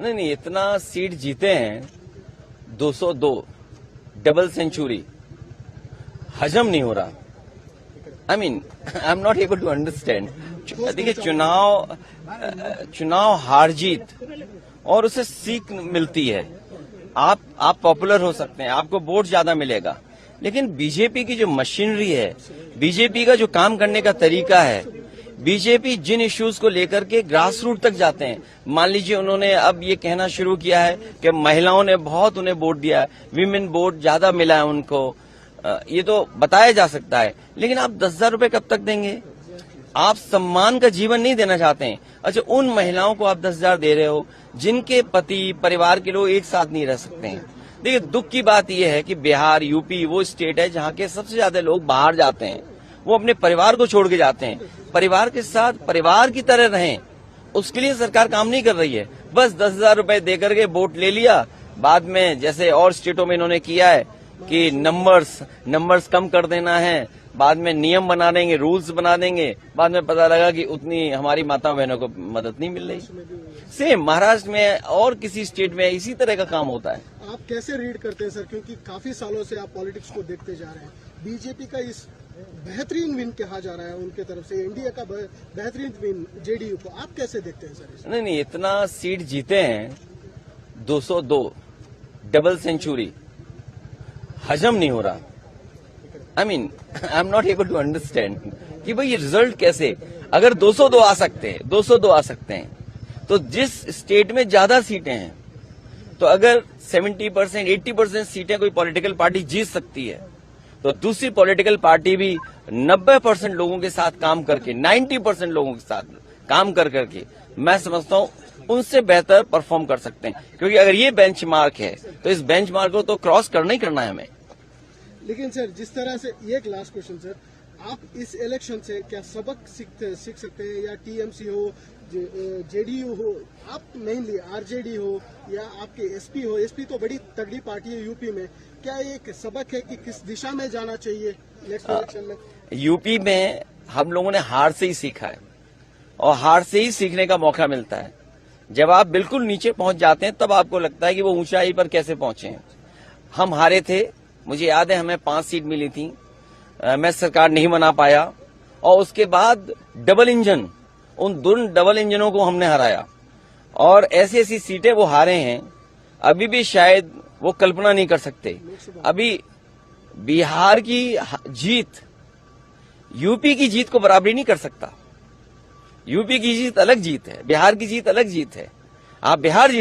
नहीं, इतना सीट जीते हैं 202 डबल सेंचुरी हजम नहीं हो रहा। I am not able to understand. देखिए, चुनाव हार जीत और उसे सीख मिलती है। आप पॉपुलर हो सकते हैं, आपको वोट ज्यादा मिलेगा, लेकिन बीजेपी की जो मशीनरी है, बीजेपी का जो काम करने का तरीका है, बीजेपी जिन इश्यूज को लेकर के ग्रास रूट तक जाते हैं। मान लीजिए, उन्होंने अब ये कहना शुरू किया है कि महिलाओं ने बहुत उन्हें वोट दिया है, विमेन वोट ज्यादा मिला है उनको। ये तो बताया जा सकता है, लेकिन आप 10,000 रुपए कब तक देंगे? आप सम्मान का जीवन नहीं देना चाहते हैं। अच्छा, उन महिलाओं को आप 10,000 दे रहे हो जिनके पति, परिवार के लोग एक साथ नहीं रह सकते हैं। देखिए, दुख की बात यह है कि बिहार, यूपी वो स्टेट है जहां के सबसे ज्यादा लोग बाहर जाते हैं। वो अपने परिवार को छोड़ के जाते हैं। परिवार के साथ परिवार की तरह रहें, उसके लिए सरकार काम नहीं कर रही है। बस 10,000 रुपए देकर के वोट ले लिया, बाद में जैसे और स्टेटों में इन्होंने किया है कि नंबर्स कम कर देना है, बाद में नियम बना देंगे, रूल्स बना देंगे, बाद में पता लगा कि उतनी हमारी माता बहनों को मदद नहीं मिल रही। सेम महाराष्ट्र में और किसी स्टेट में इसी तरह का काम होता है। आप कैसे रीड करते हैं सर, क्योंकि काफी सालों से आप पॉलिटिक्स को देखते जा रहे हैं, बीजेपी का इस बेहतरीन विन कहा जा रहा है उनके तरफ से, इंडिया का बेहतरीन विन जेडीयू को, आप कैसे देखते हैं सर? नहीं, इतना सीट जीते हैं 202 डबल सेंचुरी हजम नहीं हो रहा। I am not able to understand कि भाई ये रिजल्ट कैसे, अगर 202 आ सकते हैं तो जिस स्टेट में ज्यादा सीटें हैं, तो अगर 70%, 80% सीटें कोई पॉलिटिकल पार्टी जीत सकती है, तो दूसरी पॉलिटिकल पार्टी भी 90% लोगों के साथ काम करके, 90% लोगों के साथ काम कर करके, मैं समझता हूं उनसे बेहतर परफॉर्म कर सकते हैं। क्योंकि अगर ये बेंचमार्क है तो इस बेंचमार्क को तो क्रॉस करना ही करना है हमें। लेकिन सर, जिस तरह से, ये एक लास्ट क्वेश्चन सर, आप इस इलेक्शन से क्या सबक सीख सकते हैं? या टीएमसी हो, जेडीयू हो, आप मेनली आरजेडी हो, या आपके एसपी हो, एसपी तो बड़ी तगड़ी पार्टी है यूपी में, क्या एक सबक है कि किस दिशा में जाना चाहिए नेक्स्ट इलेक्शन में? यूपी में हम लोगों ने हार से ही सीखा है, और हार से ही सीखने का मौका मिलता है। जब आप बिल्कुल नीचे पहुंच जाते हैं, तब आपको लगता है कि वो ऊंचाई पर कैसे पहुंचे हैं। हम हारे थे, मुझे याद है, हमें 5 सीट मिली थी, मैं सरकार नहीं बना पाया, और उसके बाद डबल इंजन, उन दोनों डबल इंजनों को हमने हराया, और ऐसी ऐसी सीटें वो हारे हैं, अभी भी शायद वो कल्पना नहीं कर सकते। अभी बिहार की जीत यूपी की जीत को बराबरी नहीं कर सकता। यूपी की जीत अलग जीत है, बिहार की जीत अलग जीत है। आप बिहार जीत